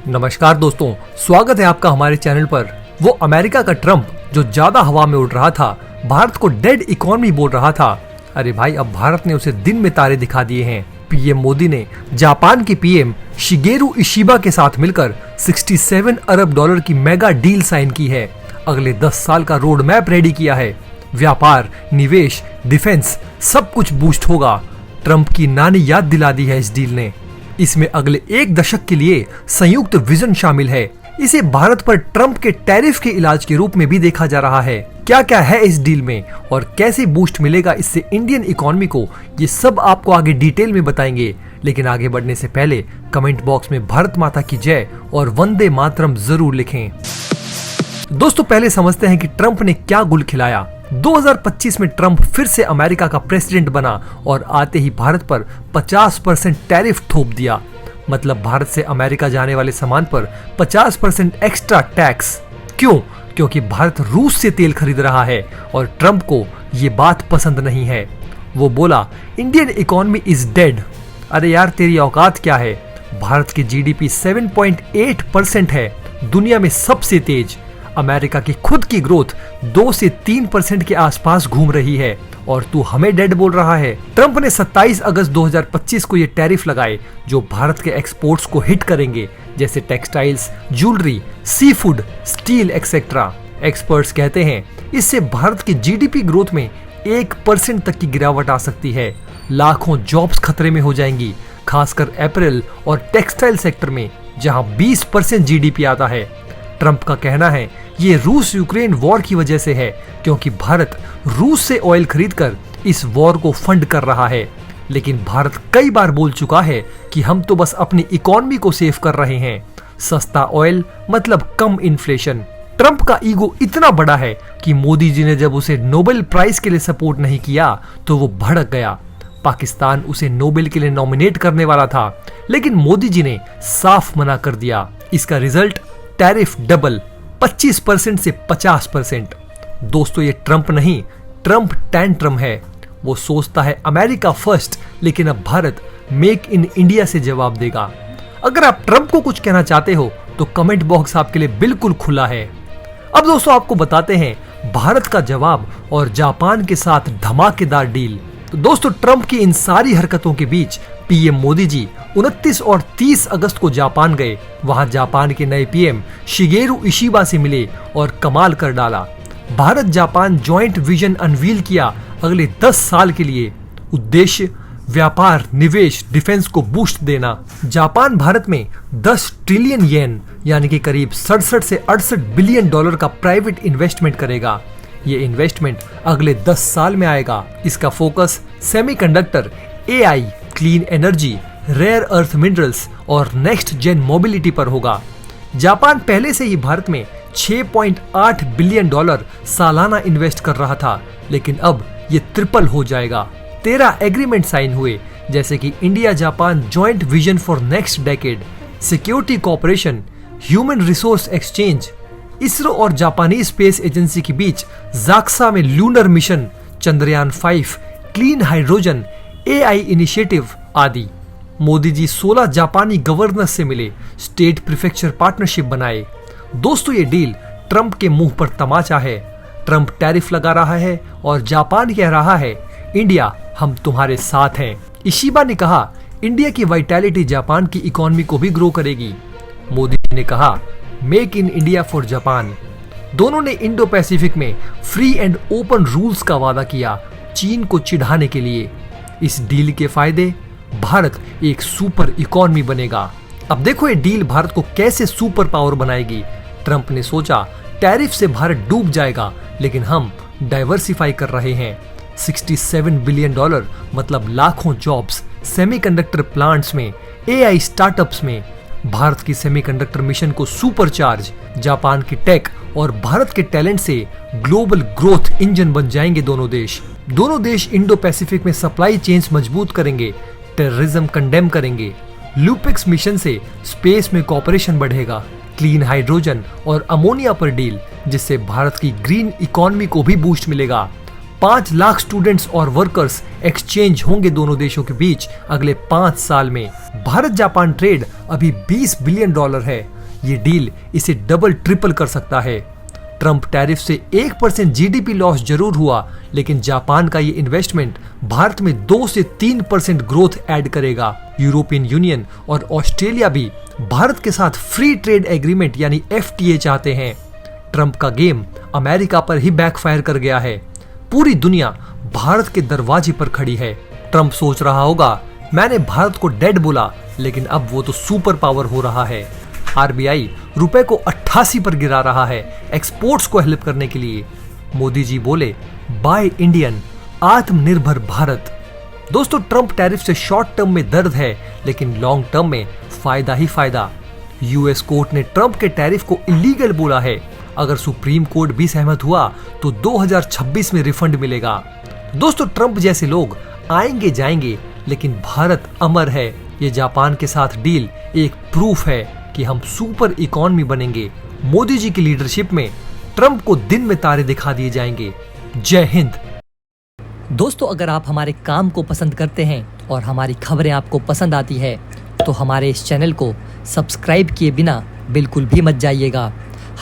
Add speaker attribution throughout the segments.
Speaker 1: नमस्कार दोस्तों, स्वागत है आपका हमारे चैनल पर। वो अमेरिका का ट्रम्प जो ज्यादा हवा में उड़ रहा था, भारत को डेड इकोनॉमी बोल रहा था। अरे भाई, अब भारत ने उसे दिन में तारे दिखा दिए हैं। पीएम मोदी ने जापान के पीएम शिगेरू इशिबा के साथ मिलकर 67 अरब डॉलर की मेगा डील साइन की है। अगले 10 साल का रोड मैप रेडी किया है। व्यापार, निवेश, डिफेंस सब कुछ बूस्ट होगा। ट्रम्प की नानी याद दिला दी है इस डील ने। इसमें अगले 1 दशक के लिए संयुक्त विजन शामिल है। इसे भारत पर ट्रम्प के टैरिफ के इलाज के रूप में भी देखा जा रहा है। क्या क्या है इस डील में और कैसे बूस्ट मिलेगा इससे इंडियन इकोनॉमी को, ये सब आपको आगे डिटेल में बताएंगे। लेकिन आगे बढ़ने से पहले कमेंट बॉक्स में भारत माता की जय और वंदे मातरम जरूर लिखें। दोस्तों, पहले समझते हैं कि ट्रम्प ने क्या गुल खिलाया। 2025 में ट्रम्प फिर से अमेरिका का प्रेसिडेंट बना और आते ही भारत पर 50% टैरिफ थोप दिया। मतलब भारत से अमेरिका जाने वाले सामान पर 50% एक्स्ट्रा टैक्स। क्यों? क्योंकि भारत रूस से तेल खरीद रहा है और ट्रम्प को ये बात पसंद नहीं है। वो बोला, इंडियन इकोनॉमी इज डेड। अरे यार, तेरी औकात क्या है? भारत की जीडीपी 7.8% है, दुनिया में सबसे तेज। अमेरिका की खुद की ग्रोथ 2 से 3% के आसपास घूम रही है और तू हमें डेड बोल रहा है। ट्रम्प ने 27 अगस्त 2025 को ये टैरिफ लगाए जो भारत के एक्सपोर्ट्स को हिट करेंगे, जैसे textiles, jewellery, sea food, steel etcetera. Experts कहते हैं इससे भारत की जीडीपी ग्रोथ में 1% तक की गिरावट आ सकती है। लाखों जॉब्स खतरे में हो जाएंगी, खासकर अपैरल और टेक्सटाइल सेक्टर में जहां 20% जीडीपी आता है। ट्रम्प का कहना है ये रूस यूक्रेन वॉर की वजह से है, क्योंकि भारत रूस से ऑयल खरीदकर इस वॉर को फंड कर रहा है। लेकिन भारत कई बार बोल चुका है कि हम तो बस अपनी इकोनॉमी को सेव कर रहे हैं। सस्ता ऑयल मतलब कम इन्फ्लेशन। ट्रम्प का ईगो इतना बड़ा है कि मोदी जी ने जब उसे नोबेल प्राइज के लिए सपोर्ट नहीं किया तो वो भड़क गया। पाकिस्तान उसे नोबेल के लिए नॉमिनेट करने वाला था, लेकिन मोदी जी ने साफ मना कर दिया। इसका रिजल्ट टैरिफ डबल, 25% से 50%। दोस्तों, ये ट्रम्प नहीं, ट्रम्प टैंट्रम है। वो सोचता है अमेरिका फर्स्ट, लेकिन अब भारत मेक इन इंडिया से जवाब देगा। अगर आप ट्रम्प को कुछ कहना चाहते हो तो कमेंट बॉक्स आपके लिए बिल्कुल खुला है। अब दोस्तों, आपको बताते हैं भारत का जवाब और जापान के साथ धमाकेदार डील। तो दोस्तों, ट्रम्प की इन सारी हरकतों के बीच पीएम मोदी जी 29 और 30 अगस्त को जापान गए। वहां जापान के नए पीएम शिगेरू इशिबा से मिले और कमाल कर डाला। Bharat Japan joint vision unveil किया अगले 10 साल के लिए। उद्देश्य व्यापार, निवेश, डिफेंस को बूस्ट देना। जापान भारत में 10 ट्रिलियन येन यानी कि करीब 67 से 68 बिलियन डॉलर का प्राइवेट इन्वेस्टमेंट करेगा। ये इन्वेस्टमेंट अगले 10 साल में आएगा। इसका focus semiconductor, AI, clean energy, rare earth minerals और नेक्स्ट जेन मोबिलिटी पर होगा। जापान पहले से ही भारत में 6.8 बिलियन डॉलर सालाना इन्वेस्ट कर रहा था, लेकिन अब ये ट्रिपल हो जाएगा। 13 एग्रीमेंट साइन हुए, जैसे कि India Japan joint vision for next decade, security cooperation, human resource exchange, ISRO और जापानी स्पेस एजेंसी के बीच जाक्सा में lunar mission, Chandrayaan 5, clean hydrogen, AI initiative आदि। मोदी जी 16 जापानी गवर्नर से मिले, स्टेट प्रीफेक्चर पार्टनरशिप बनाए। दोस्तों, ये डील ट्रम्प के मुंह पर तमाचा है। ट्रम्प टैरिफ लगा रहा है और जापान कह रहा है इंडिया हम तुम्हारे साथ हैं। इशिबा ने कहा इंडिया की वाइटैलिटी जापान की इकोनॉमी को भी ग्रो करेगी। मोदी जी ने कहा make in India for Japan. दोनों ने इंडो पैसिफिक में फ्री एंड ओपन रूल्स का वादा किया, चीन को चिढ़ाने के लिए। इस डील के फायदे, भारत एक सुपर इकोनॉमी बनेगा। अब देखो ये डील भारत को कैसे सुपर पावर बनाएगी। ट्रम्प ने सोचा टैरिफ से भारत डूब जाएगा, लेकिन हम डाइवर्सिफाई कर रहे हैं। 67 बिलियन डॉलर मतलब लाखों जॉब्स, सेमीकंडक्टर प्लांट्स में, एआई स्टार्टअप्स में। भारत की सेमीकंडक्टर मिशन को सुपरचार्ज। जापान की टेक और भारत के टैलेंट से ग्लोबल ग्रोथ इंजन बन जाएंगे दोनों देश। दोनों देश इंडो पैसिफिक में सप्लाई चेन्स मजबूत करेंगे, टेररिज्म कंडेम करेंगे। लूपेक्स मिशन से स्पेस में कोऑपरेशन बढ़ेगा। क्लीन हाइड्रोजन और अमोनिया पर डील, जिससे भारत की ग्रीन इकोनॉमी को भी बूस्ट मिलेगा। 5 लाख स्टूडेंट्स और वर्कर्स एक्सचेंज होंगे दोनों देशों के बीच अगले 5 साल में। भारत जापान ट्रेड अभी $20 बिलियन है, ये डील इसे डबल ट्रिपल कर सकता है। ट्रम्प टैरिफ से 1% जीडीपी लॉस जरूर हुआ, लेकिन जापान का ये इन्वेस्टमेंट भारत में 2 से 3% ग्रोथ ऐड करेगा। यूरोपियन यूनियन और ऑस्ट्रेलिया भी भारत के साथ फ्री ट्रेड एग्रीमेंट यानी FTA चाहते हैं। ट्रम्प का गेम अमेरिका पर ही बैकफायर कर गया है। पूरी दुनिया भारत के दरवाजे पर खड़ी है। ट्रम्प सोच रहा होगा, मैंने भारत को डेड बोला, लेकिन अब वो तो सुपर पावर हो रहा है। RBI रुपए को 88 पर गिरा रहा है एक्सपोर्ट्स को हेल्प करने के लिए। मोदी जी बोले, बाय इंडियन, आत्मनिर्भर भारत। दोस्तों, ट्रम्प टैरिफ से शॉर्ट टर्म में दर्द है, लेकिन लॉन्ग टर्म में फायदा ही फायदा। यूएस कोर्ट ने ट्रम्प के टैरिफ को इलीगल बोला है। अगर सुप्रीम कोर्ट भी सहमत हुआ तो 2026 में रिफंड मिलेगा। दोस्तों, ट्रम्प जैसे लोग आएंगे जाएंगे, लेकिन भारत अमर है। ये जापान के साथ डील एक प्रूफ है कि हम सुपर इकोनॉमी बनेंगे। मोदी जी की लीडरशिप में ट्रम्प को दिन में तारे दिखा दिए जाएंगे। जय हिंद।
Speaker 2: दोस्तों, अगर आप हमारे काम को पसंद करते हैं और हमारी खबरें आपको पसंद आती है तो हमारे इस चैनल को सब्सक्राइब किए बिना बिल्कुल भी मत जाइएगा।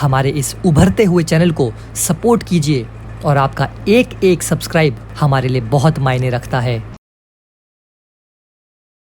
Speaker 2: हमारे इस उभरते हुए चैनल को सपोर्ट कीजिए और आपका एक एक सब्सक्राइब हमारे लिए बहुत मायने रखता है।